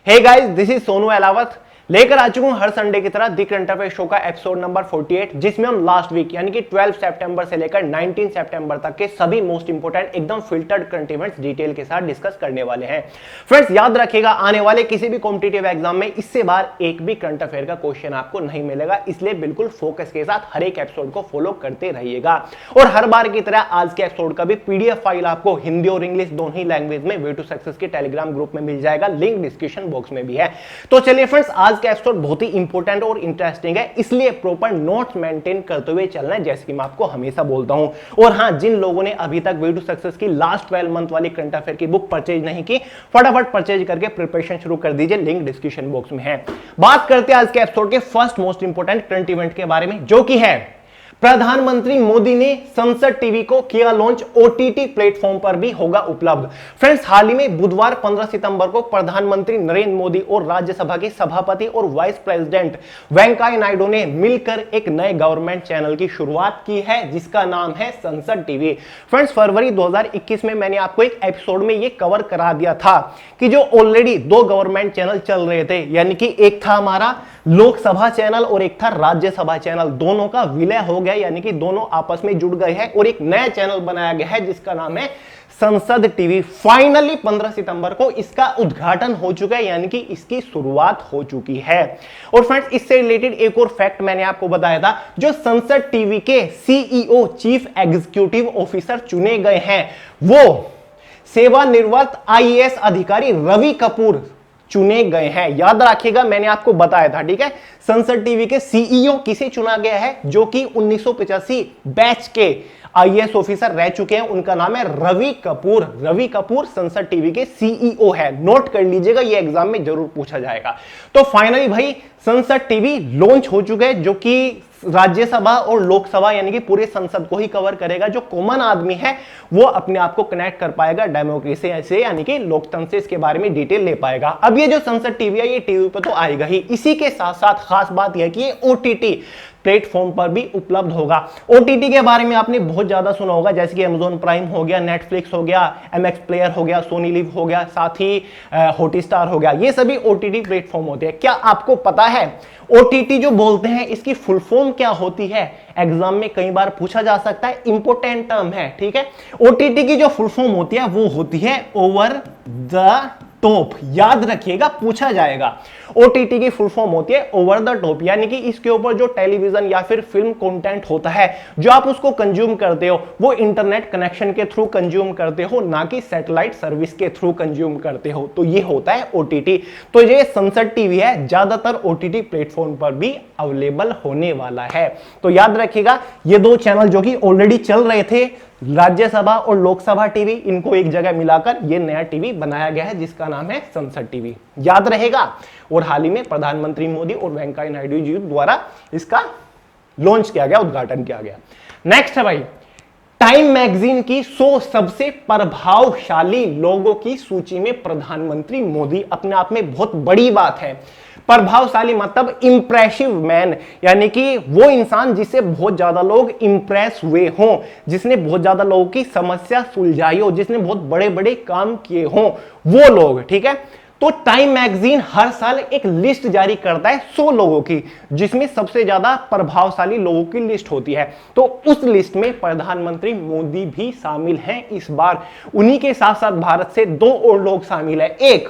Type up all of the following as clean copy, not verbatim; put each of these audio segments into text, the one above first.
Hey guys, this is Sonu Alawat लेकर आ चुका हूं हर संडे की तरह दी करंट अफेयर शो का एपिसोड नंबर 48, जिसमें हम लास्ट वीक यानी कि 12 सितंबर से लेकर 19 सितंबर तक के सभी मोस्ट इंपोर्टेंट एकदम फिल्टर्ड करंट इवेंट्स डिटेल के साथ डिस्कस करने वाले हैं। फ्रेंड्स, याद रखिएगा, आने वाले किसी भी कॉम्पिटिटिव एग्जाम में इससे बाहर एक भी करंट अफेयर का क्वेश्चन आपको नहीं मिलेगा, इसलिए बिल्कुल फोकस के साथ हर एक एपिसोड को फॉलो करते रहिएगा। और हर बार की तरह आज के एपिसोड का भी पीडीएफ फाइल आपको हिंदी और इंग्लिश दोनों ही लैंग्वेज में वे टू सक्सेस के टेलीग्राम ग्रुप में मिल जाएगा, लिंक डिस्क्रिप्शन बॉक्स में भी है। तो चलिए फ्रेंड्स, आज का एपिसोड बहुत ही इंपॉर्टेंट और इंटरेस्टिंग है, इसलिए प्रॉपर नोट्स मेंटेन करते हुए चलना है, जैसे कि मैं आपको हमेशा बोलता हूं। और हां, जिन लोगों ने अभी तक वे टू सक्सेस की लास्ट 12 मंथ वाली करंट अफेयर की बुक परचेज नहीं की, फटाफट परचेज करके प्रिपरेशन शुरू कर दीजिए, लिंक डिस्क्रिप्शन बॉक्स में है। बात करते हैं आज के एपिसोड के first most important current event के बारे में, जो कि है प्रधानमंत्री मोदी ने संसद टीवी को किया लॉन्च, ओटीटी प्लेटफॉर्म पर भी होगा उपलब्ध। फ्रेंड्स, हाल ही में बुधवार 15 सितंबर को प्रधानमंत्री नरेंद्र मोदी और राज्यसभा के सभापति और वाइस प्रेसिडेंट वेंकैया नायडू ने मिलकर एक नए गवर्नमेंट चैनल की शुरुआत की है, जिसका नाम है संसद टीवी। फ्रेंड्स, फरवरी 2021 में मैंने आपको एक एपिसोड में यह कवर करा दिया था कि जो ऑलरेडी दो गवर्नमेंट चैनल चल रहे थे, यानी कि एक था हमारा लोकसभा चैनल और एक था राज्यसभा चैनल, दोनों का विलय हो गया, यानी कि दोनों आपस में जुड़ गए हैं और एक नया चैनल बनाया गया है जिसका नाम है संसद टीवी। फाइनली 15 सितंबर को इसका उद्घाटन हो चुका है, यानी कि इसकी शुरुआत हो चुकी है। और फ्रेंड्स, इससे रिलेटेड एक और फैक्ट मैंने आपको बताया था, जो संसद टीवी के सीईओ चीफ एग्जीक्यूटिव ऑफिसर चुने गए हैं, वो सेवानिवृत्त आईएएस अधिकारी रवि कपूर चुने गए हैं। याद रखिएगा, मैंने आपको बताया था, ठीक है। संसद टीवी के सीईओ किसे चुना गया है, जो कि 1985 बैच के आईएएस ऑफिसर रह चुके हैं, उनका नाम है रवि कपूर। रवि कपूर संसद टीवी के सीईओ है, नोट कर लीजिएगा, ये एग्जाम में जरूर पूछा जाएगा। तो फाइनली भाई संसद टीवी लॉन्च हो चुका है, जो कि राज्यसभा और लोकसभा यानी कि पूरे संसद को ही कवर करेगा। जो कॉमन आदमी है वो अपने आप को कनेक्ट कर पाएगा डेमोक्रेसी से, यानी कि लोकतंत्र से इसके बारे में डिटेल ले पाएगा। अब ये जो संसद टीवी है, ये टीवी पर तो आएगा ही, इसी के साथ साथ खास बात यह कि ये ओटीटी प्लेटफॉर्म पर भी उपलब्ध होगा। ओटीटी के बारे में आपने बहुत ज्यादा सुना होगा, जैसे कि अमेजॉन प्राइम हो गया, नेटफ्लिक्स हो गया, एमएक्स प्लेयर हो गया, सोनी लिव हो गया, साथ ही हॉटस्टार हो गया, ये सभी ओटीटी प्लेटफॉर्म होते हैं। क्या आपको पता है ओटीटी जो बोलते हैं इसकी फुल फॉर्म क्या होती है? एग्जाम में कई बार पूछा जा सकता है, इंपोर्टेंट टर्म है, ठीक है। ओटीटी की जो फुल फॉर्म होती है वो होती है ओवर द टॉप। याद रखिएगा, पूछा जाएगा। ओटीटी की फुल फॉर्म होती है ओवर द टॉप, यानी कि इसके ऊपर जो टेलीविजन या फिर फिल्म कंटेंट होता है, जो आप उसको कंज्यूम करते हो, वो इंटरनेट कनेक्शन के थ्रू कंज्यूम करते हो, ना कि सैटेलाइट सर्विस के थ्रू कंज्यूम करते हो। तो ये होता है ओटीटी। तो ये संसद टीवी है, ज्यादातर ओटीटी प्लेटफॉर्म पर भी अवेलेबल होने वाला है। तो याद रखिएगा, ये दो चैनल जो कि ऑलरेडी चल रहे थे, राज्यसभा और लोकसभा टीवी, इनको एक जगह मिलाकर ये नया टीवी बनाया गया है, जिसका नाम है संसद टीवी। याद रहेगा। और हाल ही में प्रधानमंत्री मोदी और वेंकैया नायडू जी द्वारा इसका लॉन्च किया गया, उद्घाटन किया गया। नेक्स्ट है भाई, टाइम मैगजीन की 100 सबसे प्रभावशाली लोगों की सूची में प्रधानमंत्री मोदी, अपने आप में बहुत बड़ी बात है। प्रभावशाली मतलब इंप्रेसिव मैन, यानी कि वो इंसान जिससे बहुत ज्यादा लोग इंप्रेस हुए हों, जिसने बहुत ज्यादा लोगों की समस्या सुलझाई हो, जिसने बहुत बड़े बड़े काम किए हों, वो लोग, ठीक है। तो टाइम मैगजीन हर साल एक लिस्ट जारी करता है 100 लोगों की, जिसमें सबसे ज्यादा प्रभावशाली लोगों की लिस्ट होती है। तो उस लिस्ट में प्रधानमंत्री मोदी भी शामिल हैं इस बार। उन्हीं के साथ साथ भारत से दो और लोग शामिल है। एक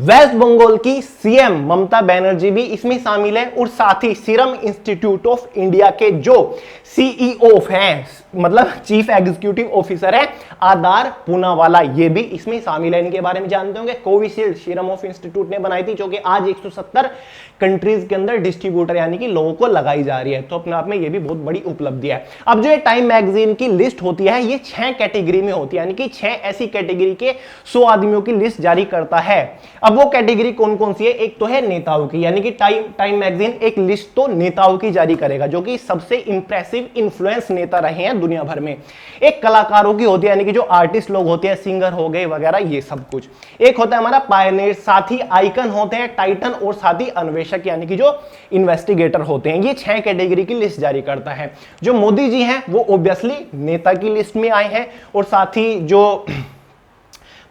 वेस्ट बंगाल की सीएम ममता बनर्जी भी इसमें शामिल है, और साथ ही सीरम इंस्टीट्यूट ऑफ इंडिया के जो सीईओ हैं, मतलब चीफ एग्जीक्यूटिव ऑफिसर है, आधार पूनावाला, ये भी इसमें शामिल है। इनके बारे में जानते होंगे, कोविशील्ड सीरम ऑफ इंस्टीट्यूट ने बनाई थी, जो कि आज 170 कंट्रीज के अंदर डिस्ट्रीब्यूटर यानी कि लोगों को लगाई जा रही है। तो अपने आप में ये भी बहुत बड़ी उपलब्धि है। अब जो टाइम मैगजीन की लिस्ट होती है, ये 6 कैटेगरी में होती है, यानी कि 6 ऐसी कैटेगरी के 100 आदमियों की लिस्ट जारी करता है। अब वो कैटेगरी कौन कौन सी है? एक तो है नेताओं की, यानी कि टाइम मैगजीन एक लिस्ट तो नेताओं की जारी करेगा, जो कि सबसे इंप्रेसिव इन्फ्लुएंस नेता रहे हैं दुनिया भर में। एक कलाकारों की होती है, यानी कि जो आर्टिस्ट लोग होते हैं, सिंगर हो गए वगैरह, ये सब कुछ। एक होता है हमारा पायनियर, साथ ही आइकन होते हैं, टाइटन, और साथ ही अन्वेषक, यानी कि जो इन्वेस्टिगेटर होते हैं। ये 6 कैटेगरी की लिस्ट जारी करता है। जो मोदी जी हैं वो ऑब्वियसली नेता की लिस्ट में आए हैं, और साथ ही जो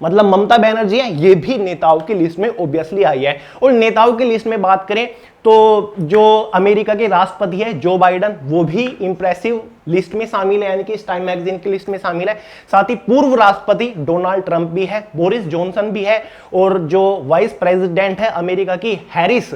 मतलब ममता बनर्जी है, ये भी नेताओं की लिस्ट में ऑब्वियसली आई है। और नेताओं की लिस्ट में बात करें तो जो अमेरिका के राष्ट्रपति है जो बाइडन, वो भी इंप्रेसिव लिस्ट में शामिल है, यानी कि इस टाइम मैगजीन की लिस्ट में शामिल है। साथ ही पूर्व राष्ट्रपति डोनाल्ड ट्रंप भी है, बोरिस जॉनसन भी है, और जो वाइस प्रेसिडेंट है अमेरिका की हैरिस,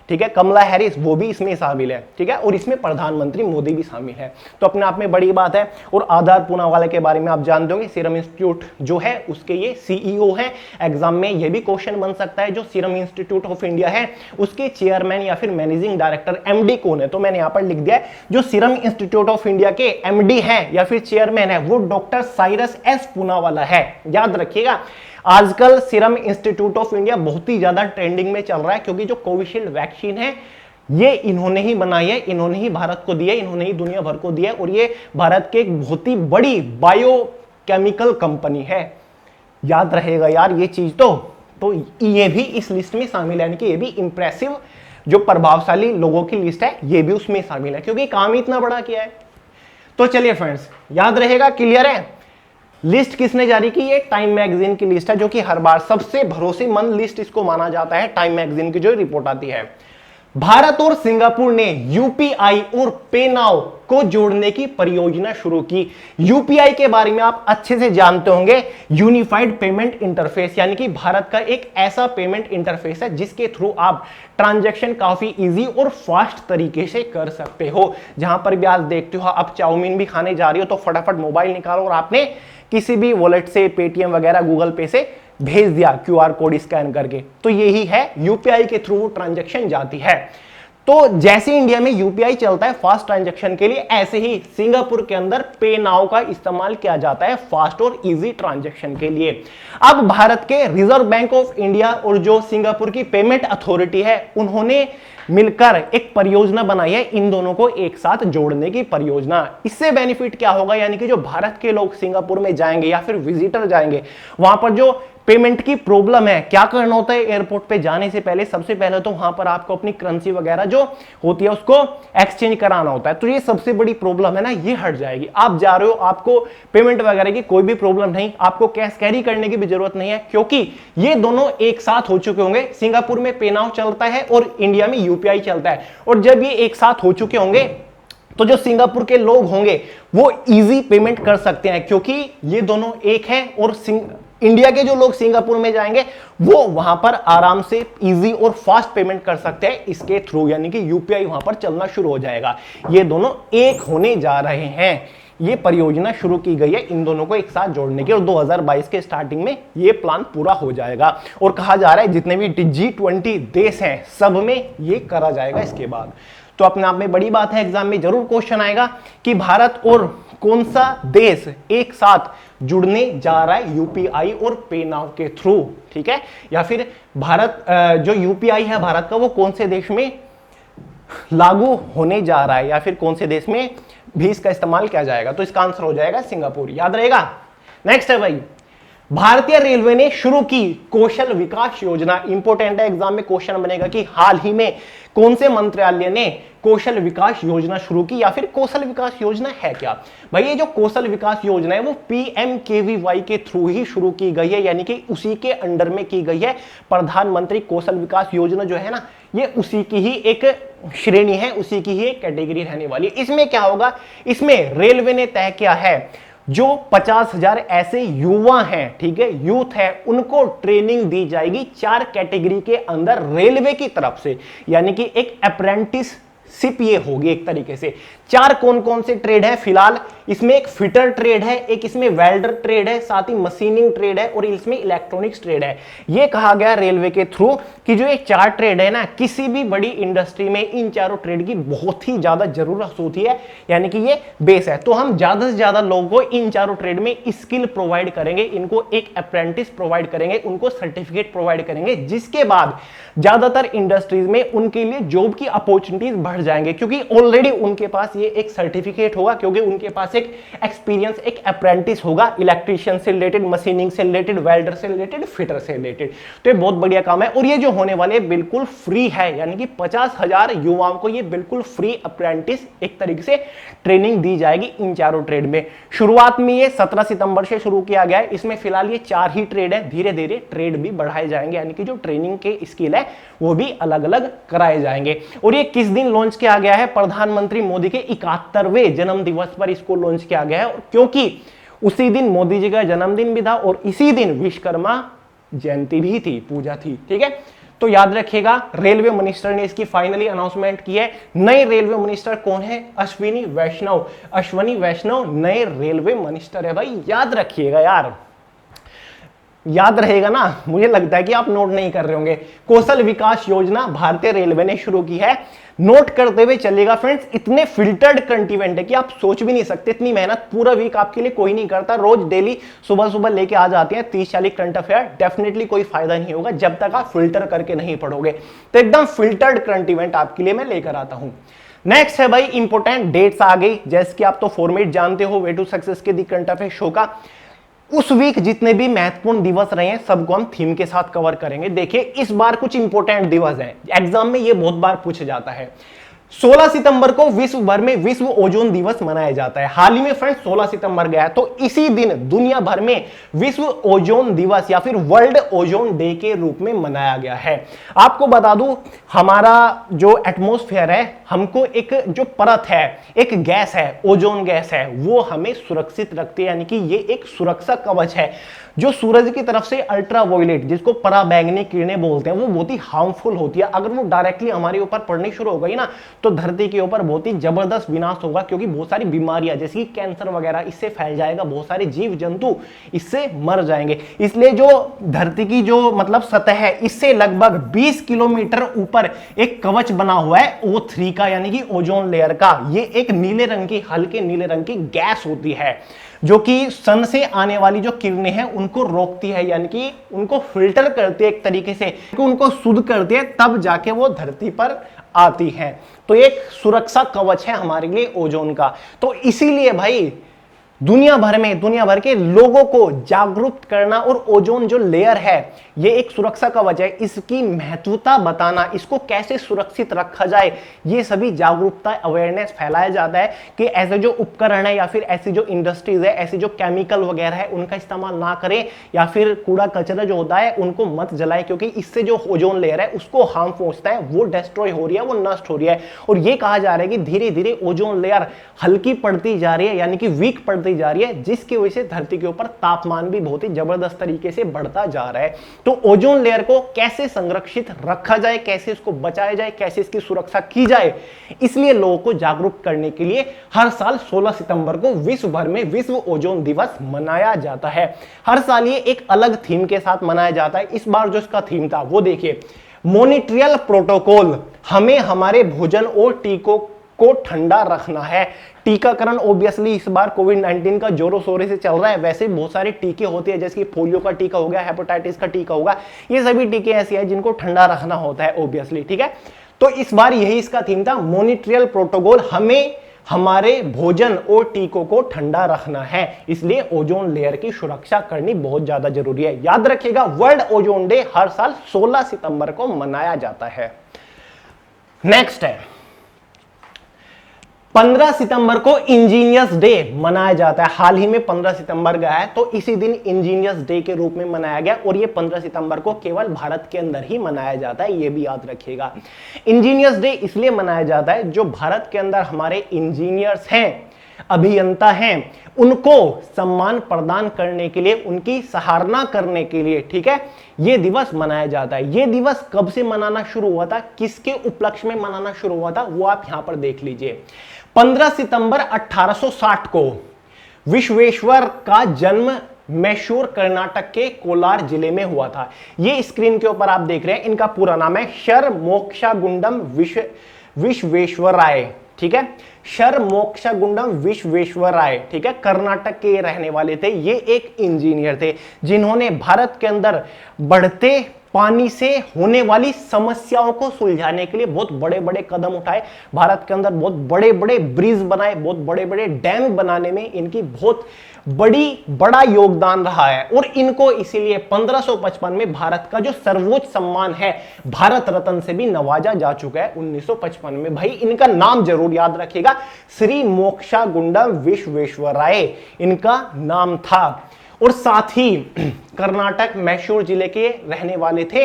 ठीक है, कमला हैरिस, वो भी इसमें शामिल है, ठीक है, और इसमें प्रधानमंत्री मोदी भी शामिल है। तो अपने आप में बड़ी बात है। और आधार पूनावाला के बारे में आप जानते होंगे, सीरम इंस्टीट्यूट जो है उसके ये सीईओ हैं। एग्जाम में ये भी क्वेश्चन बन सकता है, जो सीरम इंस्टीट्यूट ऑफ इंडिया है उसके चेयरमैन या फिर मैनेजिंग डायरेक्टर एमडी कौन है। तो मैंने यहां पर लिख दिया है, जो सीरम इंस्टीट्यूट ऑफ इंडिया के एमडी हैं या फिर चेयरमैन है वो डॉक्टर साइरस एस पूनावाला है। याद रखिएगा, आजकल सीरम इंस्टीट्यूट ऑफ इंडिया बहुत ही ज्यादा ट्रेंडिंग में चल रहा है, क्योंकि जो कोविशील्ड वैक्सीन है ये इन्होंने ही बनाई है, इन्होंने ही भारत को दी है, इन्होंने ही दुनिया भर को दी है, और ये भारत के एक बहुत ही बड़ी बायोकेमिकल कंपनी है। याद रहेगा यार ये चीज। तो ये भी इस लिस्ट में शामिल है, यानी कि ये भी इंप्रेसिव जो प्रभावशाली लोगों की लिस्ट है ये भी उसमें शामिल है, क्योंकि काम ही इतना बड़ा किया है। तो चलिए फ्रेंड्स, याद रहेगा, क्लियर है। लिस्ट किसने जारी की? ये टाइम मैगजीन की लिस्ट है, जो कि हर बार सबसे भरोसेमंद लिस्ट इसको माना जाता है, टाइम मैगजीन की जो रिपोर्ट आती है। भारत और सिंगापुर ने यूपीआई और पे नाउ को जोड़ने की परियोजना शुरू की। यूपीआई के बारे में आप अच्छे से जानते होंगे, यूनिफाइड पेमेंट इंटरफेस, यानी कि भारत का एक ऐसा पेमेंट इंटरफेस है जिसके थ्रू आप ट्रांजैक्शन काफी इजी और फास्ट तरीके से कर सकते हो। जहां पर भी आज देखते हो आप चाउमीन भी खाने जा रही हो तो फटाफट मोबाइल निकालो और आपने किसी भी वॉलेट से, पेटीएम वगैरह, गूगल पे से भेज दिया क्यूआर कोड स्कैन करके। तो यही है, यूपीआई के थ्रू ट्रांजैक्शन जाती है। तो जैसे इंडिया में यूपीआई चलता है फास्ट ट्रांजैक्शन के लिए, ऐसे ही सिंगापुर के अंदर पे नाउ का इस्तेमाल किया जाता है फास्ट और इजी ट्रांजैक्शन के लिए। अब भारत के रिजर्व बैंक ऑफ इंडिया और जो सिंगापुर की पेमेंट अथॉरिटी है उन्होंने मिलकर एक परियोजना बनाई है, इन दोनों को एक साथ जोड़ने की परियोजना। इससे बेनिफिट क्या होगा, यानी कि जो भारत के लोग सिंगापुर में जाएंगे या फिर विजिटर जाएंगे, वहां पर जो पेमेंट की प्रॉब्लम है, क्या करना होता है एयरपोर्ट पे जाने से पहले, सबसे पहले तो वहां पर आपको अपनी करेंसी वगैरह जो होती है उसको एक्सचेंज कराना होता है। तो ये सबसे बड़ी प्रॉब्लम है ना, ये हट जाएगी। आप जा रहे हो, आपको पेमेंट वगैरह की कोई भी प्रॉब्लम नहीं, आपको कैश कैरी करने की भी जरूरत नहीं है, क्योंकि ये दोनों एक साथ हो चुके होंगे। सिंगापुर में पे नाउ चलता है और इंडिया में यूपीआई चलता है, और जब ये एक साथ हो चुके होंगे तो जो सिंगापुर के लोग होंगे वो इजी पेमेंट कर सकते हैं, क्योंकि ये दोनों एक है। और इंडिया के जो लोग सिंगापुर में जाएंगे वो वहां पर आराम से इजी और फास्ट पेमेंट कर सकते हैं इसके थ्रू, यानी कि यूपीआई वहां पर चलना शुरू हो जाएगा। ये दोनों एक होने जा रहे हैं। ये परियोजना शुरू की गई है इन दोनों को एक साथ जोड़ने की, और 2022 के स्टार्टिंग में ये प्लान पूरा हो जाएगा। और कहा जा रहा है जितने भी G20 देश हैं सब में ये करा जाएगा इसके बाद। तो अपने आप में बड़ी बात है, एग्जाम में जरूर क्वेश्चन आएगा कि भारत और कौन सा देश एक साथ जुड़ने जा रहा है यूपीआई और पे नाउ के थ्रू, ठीक है, या फिर भारत जो यूपीआई है भारत का वो कौन से देश में लागू होने जा रहा है, या फिर कौन से देश में भी इसका इस्तेमाल किया जाएगा। तो इसका आंसर हो जाएगा सिंगापुर। याद रहेगा। नेक्स्ट है भाई, भारतीय रेलवे ने शुरू की कौशल विकास योजना। इंपॉर्टेंट है, एग्जाम में क्वेश्चन बनेगा कि हाल ही में कौन से मंत्रालय ने कौशल विकास योजना शुरू की, या फिर कौशल विकास योजना है क्या। भाई ये जो कौशल विकास योजना है वो पीएमकेवीवाई के थ्रू ही शुरू की गई है, यानी कि उसी के अंडर में की गई है। प्रधानमंत्री कौशल विकास योजना जो है ना, ये उसी की ही एक श्रेणी है, उसी की ही एक कैटेगरी रहने वाली है। इसमें क्या होगा, इसमें रेलवे ने तय किया है जो 50,000 ऐसे युवा हैं, ठीक है, यूथ है, उनको ट्रेनिंग दी जाएगी 4 कैटेगरी के अंदर रेलवे की तरफ से, यानी कि एक अप्रेंटिसशिप ये होगी एक तरीके से। 4 कौन कौन से ट्रेड है फिलहाल, इसमें एक फिटर ट्रेड है, एक इसमें वेल्डर ट्रेड है, साथ ही मशीनिंग ट्रेड है, और इसमें इलेक्ट्रॉनिक्स ट्रेड है। ये कहा गया रेलवे के थ्रू कि जो ये 4 ट्रेड है ना, किसी भी बड़ी इंडस्ट्री में इन चारों ट्रेड की बहुत ही ज्यादा जरूरत होती है, यानी कि ये बेस है। तो हम ज्यादा से ज्यादा लोगों को इन चारों ट्रेड में स्किल प्रोवाइड करेंगे, इनको एक अप्रेंटिस प्रोवाइड करेंगे, उनको सर्टिफिकेट प्रोवाइड करेंगे, जिसके बाद ज्यादातर इंडस्ट्रीज में उनके लिए जॉब की अपॉर्चुनिटीज बढ़ जाएंगे, क्योंकि ऑलरेडी उनके पास ये एक सर्टिफिकेट होगा, क्योंकि उनके पास एक एक्सपीरियंस, एक अप्रेंटिस होगा इलेक्ट्रीशियन से रिलेटेड, मशीनिंग से रिलेटेड, वेल्डर से रिलेटेड, फिटर से रिलेटेड। तो ये बहुत बढ़िया काम है और ये जो होने वाले बिल्कुल फ्री है, यानी कि 50,000 युवाओं को ये बिल्कुल फ्री अप्रेंटिस एक तरीके से ट्रेनिंग दी जाएगी इन चारों ट्रेड में। शुरुआत में ये 17 सितंबर से शुरू किया गया है। इसमें फिलहाल ये 4 ही ट्रेड है, धीरे धीरे ट्रेड भी बढ़ाए जाएंगे, यानी कि जो ट्रेनिंग के स्किल है वो भी अलग अलग कराए जाएंगे। और ये किस दिन लॉन्च किया गया है? प्रधानमंत्री मोदी के 71वें जन्म दिवस पर इसको लॉन्च किया गया है, क्योंकि उसी दिन मोदी जी का जन्मदिन भी था और इसी दिन विश्वकर्मा जयंती भी थी, पूजा थी। ठीक है, तो याद रखिएगा, रेलवे मिनिस्टर ने इसकी फाइनली अनाउंसमेंट की है। नए रेलवे मिनिस्टर कौन है? अश्विनी वैष्णव। अश्विनी वैष्णव नए रेलवे मिनिस्टर है भाई, याद रखिएगा यार, याद रहेगा ना। मुझे लगता है कि आप नोट नहीं कर रहे होंगे। कौशल विकास योजना भारतीय रेलवे ने शुरू की है, नोट करते हुए चलेगा फ्रेंड्स। इतने फिल्टर्ड कंटेंट है कि आप सोच भी नहीं सकते, इतनी मेहनत पूरा वीक आपके लिए कोई नहीं करता। रोज डेली सुबह सुबह लेके आ जाते हैं 30-40 करंट अफेयर। डेफिनेटली कोई फायदा नहीं होगा जब तक आप फिल्टर करके नहीं पढ़ोगे। तो एकदम फिल्टर्ड कंटेंट आपके लिए मैं लेकर आता हूं। नेक्स्ट है भाई इंपोर्टेंट डेट्स आ गई, जैसे कि आप तो फॉर्मेट जानते हो वे टू सक्सेस के दी करंट अफेयर शो का। उस वीक जितने भी महत्वपूर्ण दिवस रहे हैं सबको हम थीम के साथ कवर करेंगे। देखिए इस बार कुछ इंपोर्टेंट दिवस हैं, एग्जाम में ये बहुत बार पूछा जाता है। 16 सितंबर को विश्व भर में विश्व ओजोन दिवस मनाया जाता है। हाल ही में फ्रेंड्स 16 सितंबर गया, तो इसी दिन दुनिया भर में विश्व ओजोन दिवस या फिर वर्ल्ड ओजोन डे के रूप में मनाया गया है। आपको बता दूं, हमारा जो एटमॉस्फेयर है, हमको एक जो परत है, एक गैस है, ओजोन गैस है, वो हमें सुरक्षित रखती है, यानी कि ये एक सुरक्षा कवच है। जो सूरज की तरफ से अल्ट्रावायलेट, जिसको पराबैंगनी किरणें बोलते हैं, वो बहुत ही हार्मफुल होती है। अगर वो डायरेक्टली हमारे ऊपर पड़नी शुरू हो गई ना, तो धरती के ऊपर बहुत ही जबरदस्त विनाश होगा, क्योंकि बहुत सारी बीमारियां जैसे कि कैंसर वगैरह इससे फैल जाएगा, बहुत सारे जीव जंतु इससे मर जाएंगे। इसलिए जो धरती की जो मतलब सतह है, इससे लगभग 20 किलोमीटर ऊपर एक कवच बना हुआ है O3 का, यानी कि ओजोन लेयर का। ये एक नीले रंग की, हल्के नीले रंग की गैस होती है, जो कि सन से आने वाली जो किरणें हैं उनको रोकती है, यानी कि उनको फिल्टर करती है एक तरीके से, उनको शुद्ध करती है, तब जाके वो धरती पर आती हैं। तो एक सुरक्षा कवच है हमारे लिए ओजोन का। तो इसीलिए भाई दुनिया भर के लोगों को जागरूक करना, और ओजोन जो लेयर है ये एक सुरक्षा कवच है, इसकी महत्वता बताना, इसको कैसे सुरक्षित रखा जाए, ये सभी जागरूकता अवेयरनेस फैलाया जाता है कि ऐसे जो उपकरण है या फिर ऐसी जो इंडस्ट्रीज है, ऐसी जो केमिकल वगैरह है उनका इस्तेमाल ना करें, या फिर कूड़ा कचरा जो होता है उनको मत जलाए, क्योंकि इससे जो ओजोन लेयर है उसको हार्म पहुंचता है, वो डिस्ट्रॉय हो रही है, वो नष्ट हो रही है। और ये कहा जा रहा है कि धीरे धीरे ओजोन लेयर हल्की पड़ती जा रही है, यानी कि वीक पड़ती जा रही है, जिसकी वजह से धरती के ऊपर तापमान भी बहुत ही जबरदस्त तरीके से बढ़ता जा रहा है। तो ओजोन लेयर को कैसे संरक्षित रखा जाए, कैसे इसको बचाया जाए, कैसे इसकी सुरक्षा की जाए, इसलिए लोगों को जागरूक करने के लिए हर साल 16 सितंबर को विश्व भर में विश्व ओजोन दिवस मनाया जाता है। हर साल ये एक अलग थीम के साथ मनाया जाता है। इस बार जो इसका थीम था वो देखिए, मॉनिट्रियल प्रोटोकॉल, हमें हमारे भोजन और टीकों को ठंडा रखना है। टीकाकरण ऑब्वियसली इस बार कोविड-19 का जोरों शोरों से चल रहा है। वैसे बहुत सारे टीके होते हैं, जैसे कि पोलियो का टीका हो गया, हेपेटाइटिस का टीका होगा, ये सभी टीके ऐसे हैं जिनको ठंडा रखना होता है ऑब्वियसली। ठीक है, तो इस बार यही इसका थीम था, मॉनिट्रियल प्रोटोकॉल, हमें हमारे भोजन और टीकों को ठंडा रखना है, इसलिए ओजोन लेयर की सुरक्षा करनी बहुत ज्यादा जरूरी है। याद रखिएगा, वर्ल्ड ओजोन डे हर साल 16 सितंबर को मनाया जाता है। नेक्स्ट है 15 सितंबर को इंजीनियर्स डे मनाया जाता है। हाल ही में 15 सितंबर गया है, तो इसी दिन इंजीनियर्स डे के रूप में मनाया गया, और ये 15 सितंबर को केवल भारत के अंदर ही मनाया जाता है, ये भी याद रखिएगा। इंजीनियर्स डे इसलिए मनाया जाता है, जो भारत के अंदर हमारे इंजीनियर्स हैं, अभियंता हैं, उनको सम्मान प्रदान करने के लिए, उनकी सराहना करने के लिए, ठीक है, यह दिवस मनाया जाता है। यह दिवस कब से मनाना शुरू हुआ था, किसके उपलक्ष्य में मनाना शुरू हुआ था, वो आप यहां पर देख लीजिए। 15 सितंबर 1860 को विश्वेश्वर का जन्म मैसूर कर्नाटक के कोलार जिले में हुआ था। ये स्क्रीन के ऊपर आप देख रहे हैं, इनका पूरा नाम है सर मोक्षागुंडम विश्वेश्वराय। ठीक है, सर मोक्षगुंडम विश्वेश्वराय, ठीक है, कर्नाटक के रहने वाले थे। ये एक इंजीनियर थे जिन्होंने भारत के अंदर बढ़ते पानी से होने वाली समस्याओं को सुलझाने के लिए बहुत बड़े बड़े कदम उठाए। भारत के अंदर बहुत बड़े बड़े ब्रिज बनाए, बहुत बड़े बड़े डैम बनाने में इनकी बहुत बड़ा योगदान रहा है। और इनको इसीलिए 1555 में भारत का जो सर्वोच्च सम्मान है भारत रत्न से भी नवाजा जा चुका है 1955 में। भाई इनका नाम जरूर याद रखिएगा, श्री मोक्षागुंडम विश्वेश्वराय इनका नाम था। और साथ ही कर्नाटक मैसूर जिले के रहने वाले थे।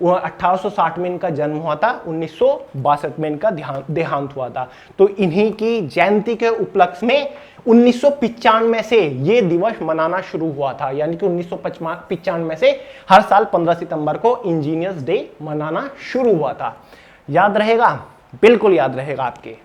1860 में इनका जन्म हुआ था, 1962 में इनका देहांत हुआ था। तो इन्हीं की जयंती के उपलक्ष्य में 1995 से ये दिवस मनाना शुरू हुआ था, यानी कि 1995 से हर साल 15 सितंबर को इंजीनियर्स डे मनाना शुरू हुआ था। याद रहेगा? बिल्कुल याद रहेगा आपके।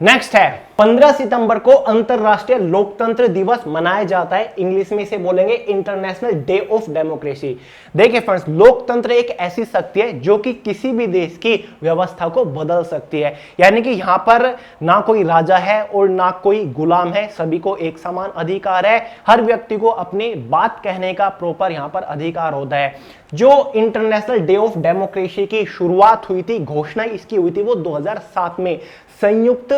नेक्स्ट है 15 सितंबर को अंतरराष्ट्रीय लोकतंत्र दिवस मनाया जाता है। इंग्लिश में इसे बोलेंगे इंटरनेशनल डे ऑफ डेमोक्रेसी। देखिए फ्रेंड्स, लोकतंत्र एक ऐसी शक्ति है जो कि किसी भी देश की व्यवस्था को बदल सकती है। यानी कि यहां पर ना कोई राजा है और ना कोई गुलाम है, सभी को एक समान अधिकार है। हर व्यक्ति को अपनी बात कहने का प्रॉपर यहां पर अधिकार होता है। जो इंटरनेशनल डे ऑफ डेमोक्रेसी की शुरुआत हुई थी, घोषणा इसकी हुई थी, वो 2007 में संयुक्त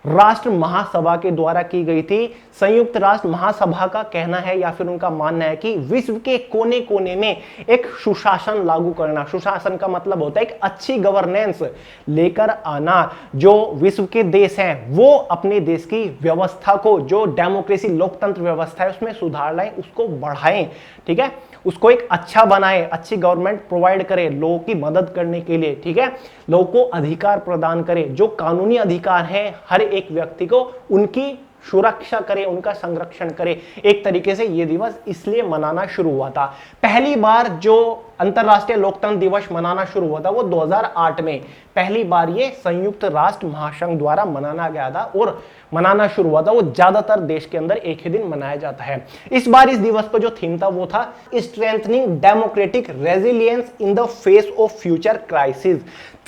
राष्ट्र महासभा के द्वारा की गई थी। संयुक्त राष्ट्र महासभा का कहना है या फिर उनका मानना है कि विश्व के कोने कोने में एक सुशासन लागू करना, सुशासन का मतलब होता है एक अच्छी गवर्नेंस लेकर आना। जो विश्व के देश हैं वो अपने देश की व्यवस्था को, जो डेमोक्रेसी लोकतंत्र व्यवस्था है उसमें सुधार लाएं, उसको बढ़ाएं, ठीक है, उसको एक अच्छा बनाए, अच्छी गवर्नमेंट प्रोवाइड करे लोगों की मदद करने के लिए, ठीक है, लोगों को अधिकार प्रदान करे, जो कानूनी अधिकार है हर एक व्यक्ति को उनकी सुरक्षा करे, उनका संरक्षण करे। एक तरीके से यह दिवस इसलिए मनाना शुरू हुआ था। पहली बार जो अंतरराष्ट्रीय लोकतंत्र दिवस मनाना शुरू हुआ था वो 2008 में पहली बार ये संयुक्त राष्ट्र महासंघ द्वारा मनाना गया था और मनाना शुरू हुआ था। वो ज्यादातर देश के अंदर एक ही दिन मनाया जाता है। इस बार इस दिवस का जो थीम था वो था strengthening democratic resilience in the face of future crisis.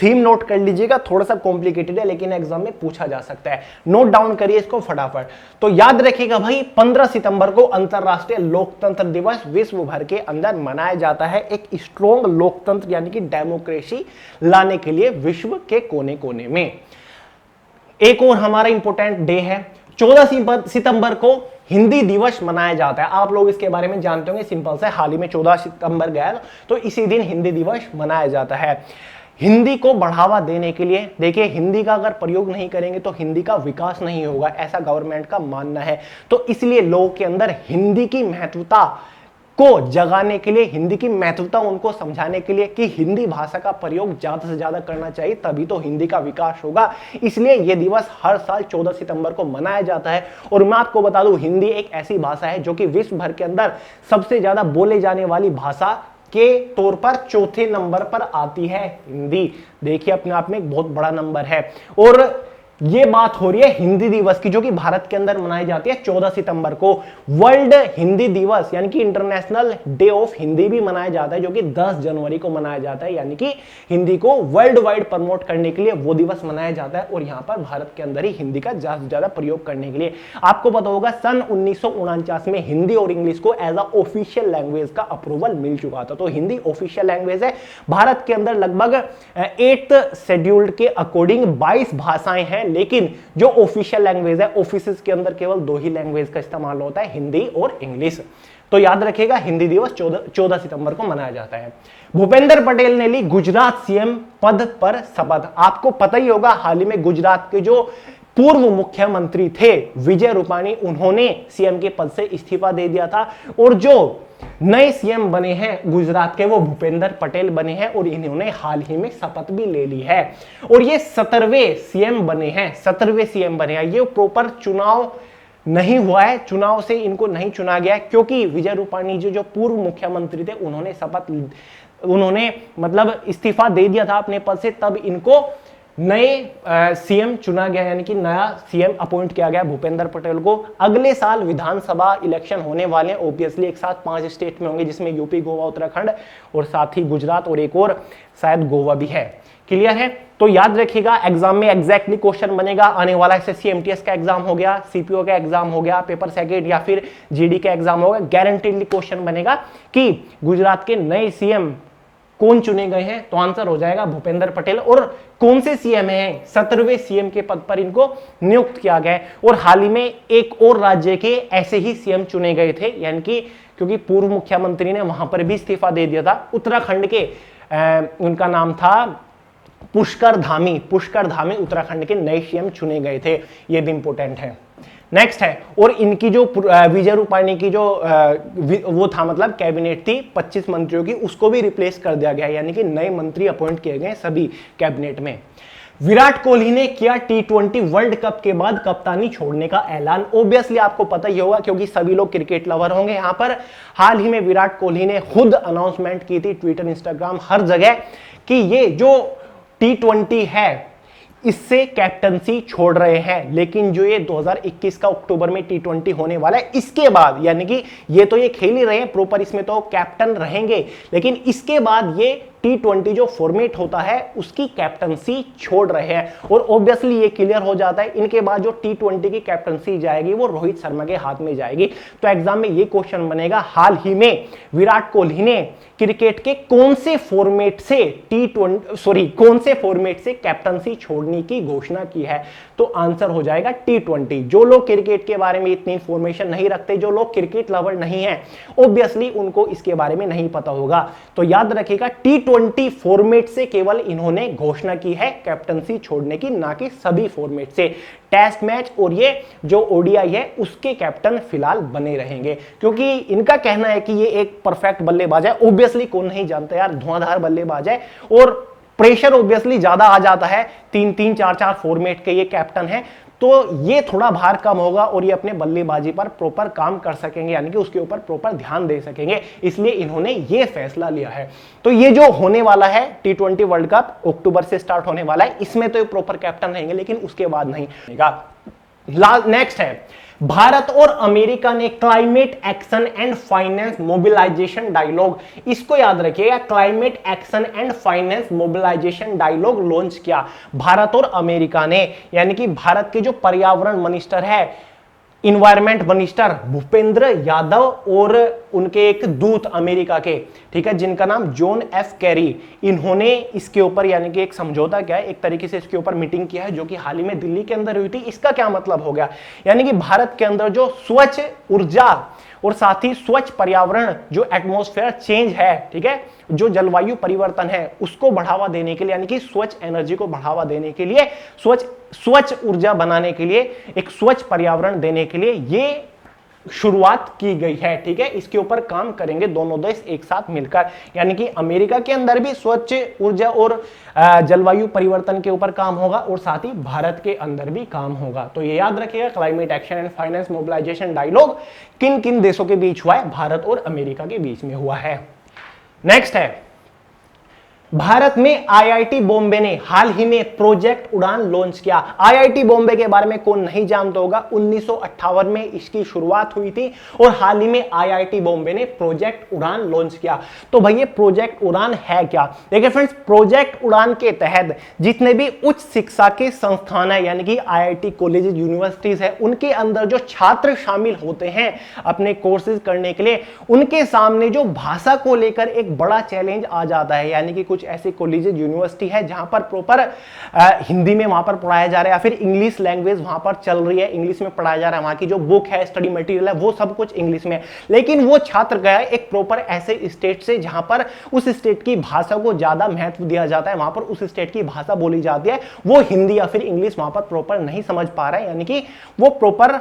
Theme note कर लीजिएगा, थोड़ा सा कॉम्प्लिकेटेड है लेकिन एग्जाम में पूछा जा सकता है। नोट डाउन करिए इसको फटाफट। तो याद रखिएगा भाई, 15 सितंबर को अंतरराष्ट्रीय लोकतंत्र दिवस विश्व भर के अंदर मनाया जाता है एक स्ट्रॉन्ग लोकतंत्र यानी कि डेमोक्रेसी लाने के लिए विश्व के कोने कोने में। एक और हमारा इंपॉर्टेंट डे है, 14 सितंबर को हिंदी दिवस मनाया जाता है। आप लोग इसके बारे में जानते होंगे, सिंपल से हाल ही में 14 सितंबर गया तो इसी दिन हिंदी दिवस मनाया जाता है। हिंदी को बढ़ावा देने के लिए, देखिए हिंदी का अगर प्रयोग नहीं करेंगे तो हिंदी का विकास नहीं होगा, ऐसा गवर्नमेंट का मानना है। तो इसलिए लोगों के अंदर हिंदी की महत्वता को जगाने के लिए, हिंदी की महत्वता उनको समझाने के लिए कि हिंदी भाषा का प्रयोग ज्यादा से ज्यादा करना चाहिए, तभी तो हिंदी का विकास होगा। इसलिए यह दिवस हर साल 14 सितंबर को मनाया जाता है। और मैं आपको बता दूं, हिंदी एक ऐसी भाषा है जो कि विश्व भर के अंदर सबसे ज्यादा बोले जाने वाली भाषा के तौर पर चौथे नंबर पर आती है हिंदी। देखिए अपने आप में एक बहुत बड़ा नंबर है। और ये बात हो रही है हिंदी दिवस की, जो कि भारत के अंदर मनाई जाती है 14 सितंबर को। वर्ल्ड हिंदी दिवस यानी कि इंटरनेशनल डे ऑफ हिंदी भी मनाया जाता है, जो कि 10 जनवरी को मनाया जाता है। यानी कि हिंदी को वर्ल्ड वाइड प्रमोट करने के लिए वो दिवस मनाया जाता है और यहाँ पर भारत के अंदर ही हिंदी का ज्यादा से ज्यादा प्रयोग करने के लिए। आपको पता होगा सन 1949 में हिंदी और इंग्लिश को एज अ ऑफिशियल लैंग्वेज का अप्रूवल मिल चुका था। तो हिंदी ऑफिशियल लैंग्वेज है। भारत के अंदर लगभग 8th शेड्यूल्ड के अकॉर्डिंग 22 भाषाएं हैं, लेकिन जो ऑफिशियल लैंग्वेज है, ऑफिसेस के अंदर केवल 2 ही लैंग्वेज का इस्तेमाल होता है, हिंदी और इंग्लिश। तो याद रखिएगा हिंदी दिवस 14 सितंबर को मनाया जाता है। भूपेंद्र पटेल ने ली गुजरात सीएम पद पर शपथ। आपको पता ही होगा, हाल ही में गुजरात के जो पूर्व मुख्यमंत्री थे विजय रूपाणी, उन्होंने सीएम के पद से इस्तीफा दे दिया था और जो नए सीएम बने हैं गुजरात के वो भूपेंद्र पटेल बने हैं और इन्होंने हाल ही में शपथ भी ले ली है। और ये 17वें सीएम बने हैं, 17वें सीएम बने हैं। ये प्रॉपर चुनाव नहीं हुआ है, चुनाव से इनको नहीं चुना गया क्योंकि विजय रूपाणी जी जो पूर्व मुख्यमंत्री थे उन्होंने मतलब इस्तीफा दे दिया था अपने पद से, तब इनको नए सीएम चुना गया, यानी कि नया सीएम अपॉइंट किया गया भूपेंद्र पटेल को। अगले साल विधानसभा इलेक्शन होने वाले हैं, ऑब्वियसली एक साथ 5 स्टेट में होंगे, जिसमें यूपी, गोवा, उत्तराखंड और साथ ही गुजरात और एक और शायद गोवा भी है। क्लियर है? तो याद रखिएगा, एग्जाम में एग्जैक्टली क्वेश्चन बनेगा आने वाला। एसएससी एमटीएस का एग्जाम हो गया, सीपीओ का एग्जाम हो गया, पेपर सेकेंड या फिर जीडी का एग्जाम होगा, गारंटीडली क्वेश्चन बनेगा कि गुजरात के नए सीएम कौन चुने गए हैं। तो आंसर हो जाएगा भूपेंद्र पटेल। और कौन से सीएम हैं? 17वें सीएम के पद पर इनको नियुक्त किया गया है। और हाल ही में एक और राज्य के ऐसे ही सीएम चुने गए थे, यानी कि क्योंकि पूर्व मुख्यमंत्री ने वहां पर भी इस्तीफा दे दिया था। उत्तराखंड के उनका नाम था पुष्कर धामी। पुष्कर धामी उत्तराखंड के नए सीएम चुने गए थे, ये भी इंपॉर्टेंट है। नेक्स्ट है, और इनकी जो विजय रूपाणी की जो वो था, मतलब कैबिनेट थी 25 मंत्रियों की, उसको भी रिप्लेस कर दिया गया, यानी कि नए मंत्री अपॉइंट किए गए सभी कैबिनेट में। विराट कोहली ने किया T20 वर्ल्ड कप के बाद कप्तानी छोड़ने का ऐलान। ऑब्वियसली आपको पता ही होगा, क्योंकि सभी लोग क्रिकेट लवर होंगे यहां पर। हाल ही में विराट कोहली ने खुद अनाउंसमेंट की थी, ट्विटर, इंस्टाग्राम, हर जगह, कि ये जो T20 है इससे कैप्टनसी छोड़ रहे हैं। लेकिन जो ये 2021 का अक्टूबर में T20 होने वाला है, इसके बाद, यानी कि ये तो ये खेल ही रहे हैं प्रॉपर, इसमें तो कैप्टन रहेंगे, लेकिन इसके बाद ये T20 जो फॉर्मेट होता है उसकी कैप्टनसी छोड़ रहे हैं। और ऑब्वियसली ये क्लियर हो जाता है, इनके बाद जो T20 की कैप्टनसी जाएगी वो रोहित शर्मा के हाथ में जाएगी। तो एग्जाम में ये क्वेश्चन बनेगा, हाल ही में विराट कोहली ने क्रिकेट के कौन से फॉर्मेट से कैप्टनसी छोड़ने की घोषणा की है? तो आंसर हो जाएगा T20। जो लोग क्रिकेट के बारे में इतनी इंफॉर्मेशन नहीं रखते, जो लोग क्रिकेट लवर नहीं है, ऑब्वियसली उनको इसके बारे में नहीं पता होगा। तो याद रखिएगा, T20 फॉर्मेट से केवल इन्होंने घोषणा की है कैप्टनसी छोड़ने की, ना कि सभी फॉर्मेट से। टेस्ट मैच और ये जो ओडीआई है उसके कैप्टन फिलहाल बने रहेंगे, क्योंकि इनका कहना है कि ये एक परफेक्ट बल्लेबाज है। ऑब्वियसली कौन नहीं जानता यार, धुआंधार बल्लेबाज है, और प्रेशर ऑब्वियसली ज्यादा आ जाता है, 3-3, 4-4 फॉर्मेट के ये कैप्टन है, तो ये थोड़ा भार कम होगा और ये अपने बल्लेबाजी पर प्रॉपर काम कर सकेंगे, यानी कि उसके ऊपर प्रॉपर ध्यान दे सकेंगे, इसलिए इन्होंने ये फैसला लिया है। तो ये जो होने वाला है T20 वर्ल्ड कप, अक्टूबर से स्टार्ट होने वाला है, इसमें तो ये प्रॉपर कैप्टन रहेंगे, लेकिन उसके बाद नहीं रहेगा। नेक्स्ट है, भारत और अमेरिका ने climate action and finance mobilization dialogue, इसको याद रखिएगा, climate action and finance mobilization dialogue launch किया भारत और अमेरिका ने। यानी कि भारत के जो पर्यावरण मिनिस्टर है, इन्वायरमेंट मिनिस्टर भूपेंद्र यादव, और उनके एक दूत अमेरिका के, ठीक है, जिनका नाम जॉन एफ कैरी, इन्होंने इसके ऊपर, यानी कि एक समझौता क्या है, एक तरीके से इसके ऊपर मीटिंग किया है, जो कि हाल ही में दिल्ली के अंदर हुई थी। इसका क्या मतलब हो गया, यानी कि भारत के अंदर जो स्वच्छ ऊर्जा और साथ ही स्वच्छ पर्यावरण, जो एटमॉस्फेयर चेंज है, ठीक है, जो जलवायु परिवर्तन है, उसको बढ़ावा देने के लिए, यानी कि स्वच्छ एनर्जी को बढ़ावा देने के लिए, स्वच्छ ऊर्जा बनाने के लिए, एक स्वच्छ पर्यावरण देने के लिए ये शुरुआत की गई है। ठीक है, इसके ऊपर काम करेंगे दोनों देश एक साथ मिलकर, यानी कि अमेरिका के अंदर भी स्वच्छ ऊर्जा और जलवायु परिवर्तन के ऊपर काम होगा और साथ ही भारत के अंदर भी काम होगा। तो ये याद रखिएगा, climate action and finance mobilization dialogue किन किन देशों के बीच हुआ है, भारत और अमेरिका के बीच में हुआ है। नेक्स्ट है, भारत में आईआईटी बॉम्बे ने हाल ही में प्रोजेक्ट उड़ान लॉन्च किया। आईआईटी बॉम्बे के बारे में कौन नहीं जानता होगा, 1958 में इसकी शुरुआत हुई थी और हाल ही में आईआईटी बॉम्बे ने प्रोजेक्ट उड़ान लॉन्च किया। तो भाई ये प्रोजेक्ट उड़ान है क्या? देखिए फ्रेंड्स, प्रोजेक्ट उड़ान के तहत जितने भी उच्च शिक्षा के संस्थान है, यानी कि आईआईटी कॉलेज यूनिवर्सिटीज है, उनके अंदर जो छात्र शामिल होते हैं अपने कोर्सेज करने के लिए, उनके सामने जो भाषा को लेकर एक बड़ा चैलेंज आ जाता है। यानी कि कुछ ऐसे कॉलेज यूनिवर्सिटी है जहां पर प्रॉपर हिंदी में वहां पर पढ़ाया जा रहा है या फिर इंग्लिश लैंग्वेज वहां पर चल रही है, इंग्लिश में पढ़ाया जा रहा है, वहां की जो बुक है, स्टडी मटेरियल है, वो सब कुछ इंग्लिश में, लेकिन वो छात्र गया एक प्रॉपर ऐसे स्टेट से जहां पर उस स्टेट की भाषा को ज्यादा महत्व दिया जाता है, वहां पर उस स्टेट की भाषा बोली जाती है, वो हिंदी या फिर इंग्लिश वहां पर प्रॉपर नहीं समझ पा रहा है, यानी कि वो प्रॉपर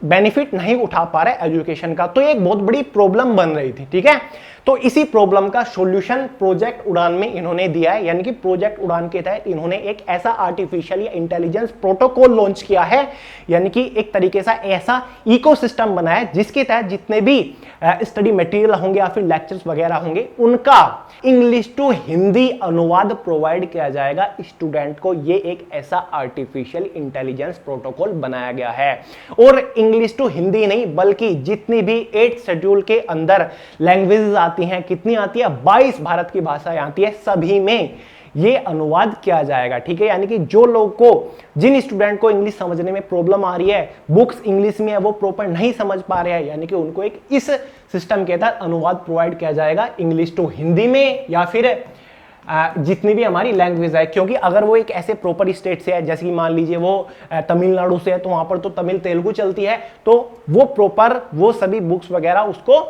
बेनिफिट नहीं उठा पा रहे एजुकेशन का। तो एक बहुत बड़ी प्रॉब्लम बन रही थी, ठीक है। तो इसी प्रॉब्लम का सॉल्यूशन प्रोजेक्ट उड़ान में इन्होंने दिया है, यानी कि प्रोजेक्ट उड़ान के तहत इन्होंने एक ऐसा आर्टिफिशियल इंटेलिजेंस प्रोटोकॉल लॉन्च किया है, यानी कि एक तरीके से ऐसा इकोसिस्टम बनाया है जिसके तहत जितने भी स्टडी मटेरियल होंगे या फिर लेक्चर्स वगैरह होंगे उनका इंग्लिश टू हिंदी अनुवाद प्रोवाइड किया जाएगा स्टूडेंट को। ये एक ऐसा आर्टिफिशियल इंटेलिजेंस प्रोटोकॉल बनाया गया है। और इंग्लिश टू हिंदी नहीं बल्कि जितनी भी 8 शेड्यूल के अंदर लैंग्वेजेस आती हैं, कितनी आती है, 22 भारत की भाषाएं आती है, सभी में ये अनुवाद किया जाएगा, ठीक है। यानी कि जो लोग को, जिन स्टूडेंट को इंग्लिश समझने में प्रॉब्लम आ रही है, बुक्स इंग्लिश में है, वो प्रॉपर नहीं समझ पा रहे हैं, यानी कि उनको एक इस सिस्टम के तहत अनुवाद प्रोवाइड किया जाएगा इंग्लिश टू हिंदी में या फिर जितनी भी हमारी लैंग्वेज है। क्योंकि अगर वो एक ऐसे प्रॉपर स्टेट से है, जैसे कि मान लीजिए वो तमिलनाडु से है, तो वहां पर तो तमिल तेलुगु चलती है, तो वो प्रॉपर वो सभी बुक्स वगैरह उसको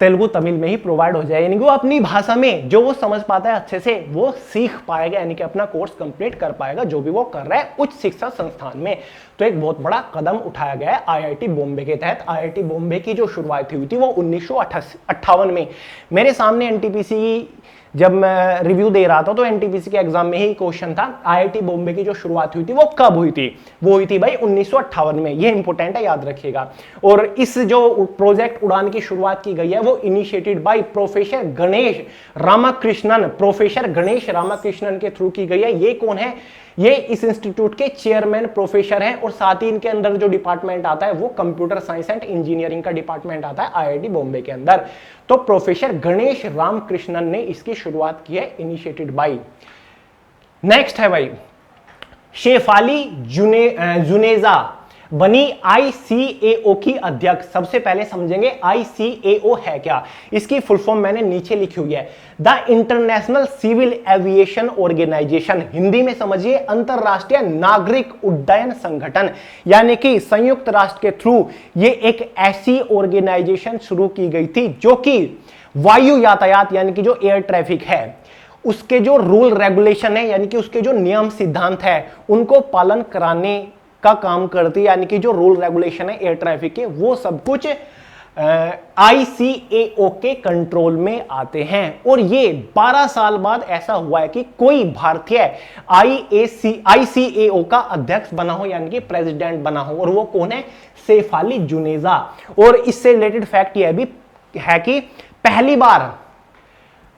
तेलुगु तमिल में ही प्रोवाइड हो जाए, यानी कि वो अपनी भाषा में जो वो समझ पाता है अच्छे से वो सीख पाएगा, यानी कि अपना कोर्स कंप्लीट कर पाएगा जो भी वो कर रहा है उच्च शिक्षा संस्थान में। तो एक बहुत बड़ा कदम उठाया गया है आईआईटी बॉम्बे के तहत। आईआईटी बॉम्बे की जो शुरुआत हुई थी वो 1958 में। मेरे सामने एनटीपीसी जब मैं रिव्यू दे रहा था तो एनटीपीसी के एग्जाम में ही क्वेश्चन था, आईआईटी बॉम्बे की जो शुरुआत हुई थी वो कब हुई थी? वो हुई थी भाई 1958 में। ये इंपॉर्टेंट है, याद रखिएगा। और इस जो प्रोजेक्ट उड़ान की शुरुआत की गई है वो initiated by professor Ganesh Ramakrishnan, professor Ganesh Ramakrishnan के थ्रू की गई है। ये कौन है? ये इस इंस्टीट्यूट के चेयरमैन प्रोफेसर हैं और साथ ही इनके अंदर जो डिपार्टमेंट आता है वो कंप्यूटर साइंस एंड इंजीनियरिंग का डिपार्टमेंट आता है आईआईटी बॉम्बे के अंदर। तो प्रोफेसर गणेश रामकृष्णन ने इसकी शुरुआत की है, इनिशिएटेड बाय। नेक्स्ट है भाई शेफाली जुनेजा बनी आईसीएओ की अध्यक्ष। सबसे पहले समझेंगे आईसीएओ है क्या। इसकी फुल फॉर्म मैंने नीचे लिखी हुई है, the International Civil Aviation Organization. Hindi में समझिए अंतरराष्ट्रीय नागरिक उड्डयन संगठन, यानी कि संयुक्त राष्ट्र के थ्रू ये एक ऐसी ऑर्गेनाइजेशन शुरू की गई थी जो कि वायु यातायात यानी कि जो एयर ट्रैफिक है उसके जो रूल रेगुलेशन है, यानी कि उसके जो नियम सिद्धांत है उनको पालन कराने का काम करती है, यानी कि जो रूल रेगुलेशन है एयर ट्रैफिक के वो सब कुछ आईसीएओ के कंट्रोल में आते हैं। और ये 12 साल बाद ऐसा हुआ है कि कोई भारतीय आईसीएओ का अध्यक्ष बना हो, यानी कि प्रेसिडेंट बना हो, और वो कौन है? शेफाली जुनेजा। और इससे रिलेटेड फैक्ट यह भी है कि पहली बार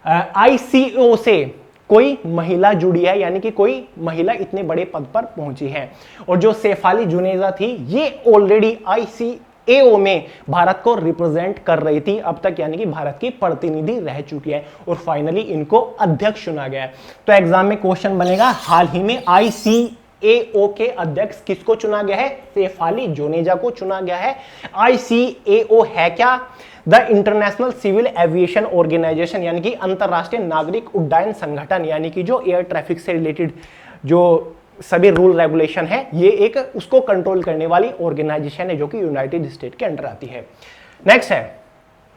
आईसीएओ से कोई महिला जुड़ी है, यानी कि कोई महिला इतने बड़े पद पर पहुंची है। और जो शेफाली जुनेजा थी ये ऑलरेडी आईसीएओ में भारत को रिप्रेजेंट कर रही थी अब तक, यानी कि भारत की प्रतिनिधि रह चुकी है और फाइनली इनको अध्यक्ष चुना गया है। तो एग्जाम में क्वेश्चन बनेगा हाल ही में आईसीएओ के अध्यक्ष किसको चुना गया है? शेफाली जुनेजा को चुना गया है। आईसीएओ है क्या? The International Civil Aviation Organization, यानी कि अंतरराष्ट्रीय नागरिक उड्डयन संगठन, यानी कि जो एयर ट्रैफिक से रिलेटेड जो सभी रूल रेगुलेशन है ये एक उसको कंट्रोल करने वाली ऑर्गेनाइजेशन है जो कि यूनाइटेड स्टेट के अंडर आती है। नेक्स्ट है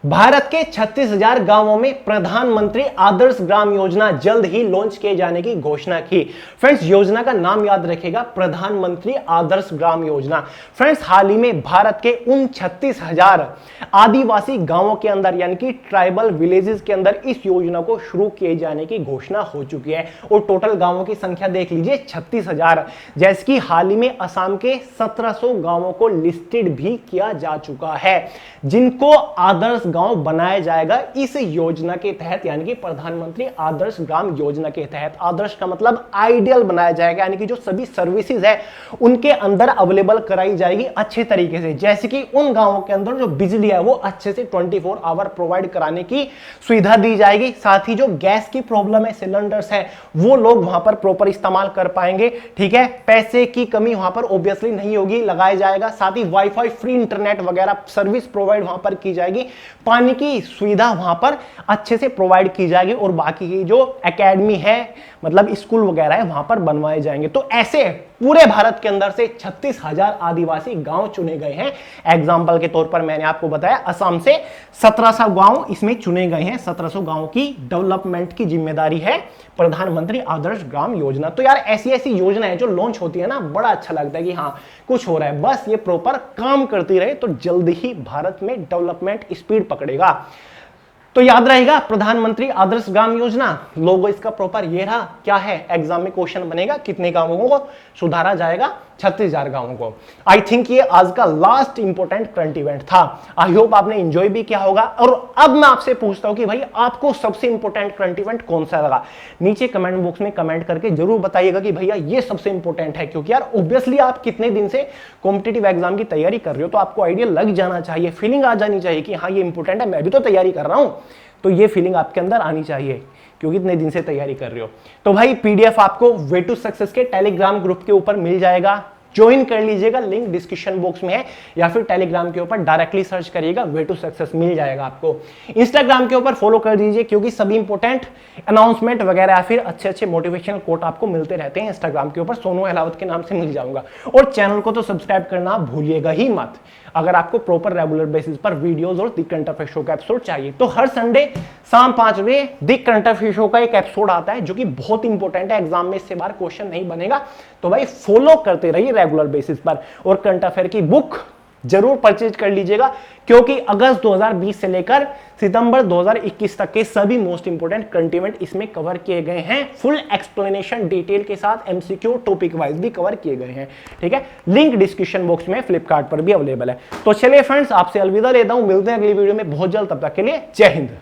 भारत के 36,000 गांवों में प्रधानमंत्री आदर्श ग्राम योजना जल्द ही लॉन्च किए जाने की घोषणा की। फ्रेंड्स योजना का नाम याद रखिएगा, प्रधानमंत्री आदर्श ग्राम योजना। फ्रेंड्स हाल ही में भारत के उन 36,000 आदिवासी गांवों के अंदर यानी कि ट्राइबल विलेजेस के अंदर इस योजना को शुरू किए जाने की घोषणा हो चुकी है। और टोटल गांवों की संख्या देख लीजिए 36,000, जैसे कि हाल ही में असम के 1700 गांवों को लिस्टेड भी किया जा चुका है जिनको आदर्श गांव बनाया जाएगा इस योजना के तहत, यानी कि प्रधानमंत्री आदर्श ग्राम योजना के तहत। आदर्श का मतलब आइडियल बनाया जाएगा, यानी कि जो सभी सर्विसेज है उनके अंदर अवेलेबल कराई जाएगी अच्छे तरीके से। जैसे कि उन गांवों के अंदर जो बिजली है वो अच्छे से 24 आवर प्रोवाइड कराने की सुविधा दी जाएगी। साथ ही जो गैस की प्रॉब्लम है, सिलेंडर्स है, वो लोग वहां पर प्रॉपर इस्तेमाल कर पाएंगे। ठीक है, पैसे की कमी वहां पर ऑब्वियसली नहीं होगी, लगाया जाएगा। साथ ही वाईफाई, फ्री इंटरनेट वगैरह सर्विस प्रोवाइड वहां पर की जाएगी। पानी की सुविधा वहां पर अच्छे से प्रोवाइड की जाएगी और बाकी की जो एकेडमी है मतलब स्कूल वगैरह है वहां पर बनवाए जाएंगे। तो ऐसे पूरे भारत के अंदर से 36,000 आदिवासी गांव चुने गए हैं। एग्जाम्पल के तौर पर मैंने आपको बताया असम से 1700 गांव इसमें चुने गए हैं। 1700 गांव की डेवलपमेंट की जिम्मेदारी है प्रधानमंत्री आदर्श ग्राम योजना। तो यार ऐसी ऐसी योजनाएं जो लॉन्च होती है ना, बड़ा अच्छा लगता है कि हाँ कुछ हो रहा है, बस ये प्रॉपर काम करती रहे तो जल्दी ही भारत में डेवलपमेंट स्पीड पकड़ेगा। तो याद रहेगा प्रधानमंत्री आदर्श ग्राम योजना, लोगो इसका प्रॉपर ये रहा। क्या है, एग्जाम में क्वेश्चन बनेगा, कितने गांवों को सुधारा जाएगा, 36,000 गांवों को। आई थिंक ये आज का लास्ट इंपॉर्टेंट करंट इवेंट था। आई होप आपने एंजॉय भी किया होगा। और अब मैं आपसे पूछता हूं कि भाई आपको सबसे इंपॉर्टेंट करंट इवेंट कौन सा लगा। नीचे कमेंट बॉक्स में कमेंट करके जरूर बताइएगा कि भैया ये सबसे इंपॉर्टेंट है, क्योंकि यार ऑब्वियसली आप कितने दिन से कॉम्पिटिटिव एग्जाम की तैयारी कर रहे हो तो आपको आइडिया लग जाना चाहिए, फीलिंग आ जानी चाहिए कि हाँ ये इंपॉर्टेंट है, मैं भी तो तैयारी कर रहा हूं। तो ये फीलिंग आपके अंदर आनी चाहिए क्योंकि इतने दिन से तैयारी कर रहे हो। तो भाई पीडीएफ आपको वे टू सक्सेस के टेलीग्राम ग्रुप के ऊपर मिल जाएगा, ज्वाइन कर लीजिएगा, लिंक डिस्क्रिप्शन बॉक्स में है, या फिर टेलीग्राम के ऊपर डायरेक्टली सर्च करिएगा, वे टू सक्सेस मिल जाएगा आपको। इंस्टाग्राम के ऊपर फॉलो कर दीजिए क्योंकि सभी इंपॉर्टेंट अनाउंसमेंट वगैरह या फिर अच्छे अच्छे मोटिवेशनल कोट आपको मिलते रहते हैं इंस्टाग्राम के ऊपर, सोनू अहलावत के नाम से मिल जाऊंगा। और चैनल को तो सब्सक्राइब करना भूलिएगा ही मत अगर आपको प्रॉपर रेगुलर बेसिस पर वीडियोस और दी करंट अफेयर शो का एपिसोड चाहिए। तो हर संडे शाम 5 बजे दी करंट अफेयर शो का एक एपिसोड आता है जो कि बहुत इंपॉर्टेंट है, एग्जाम में इससे बाहर क्वेश्चन नहीं बनेगा। तो भाई फॉलो करते रहिए रेगुलर बेसिस पर। और करंट अफेयर की बुक जरूर परचेज कर लीजिएगा क्योंकि अगस्त 2020 से लेकर सितंबर 2021 तक के सभी मोस्ट इंपोर्टेंट करंट इवेंट इसमें कवर किए गए हैं। फुल एक्सप्लेनेशन डिटेल के साथ एमसीक्यू टॉपिक वाइज भी कवर किए गए हैं। ठीक है, लिंक डिस्क्रिप्शन बॉक्स में फ्लिपकार्ट पर भी अवेलेबल है। तो चलिए फ्रेंड्स, आपसे अलविदा लेता हूं, मिलते हैं अगली वीडियो में बहुत जल्द, तब तक के लिए जय हिंद।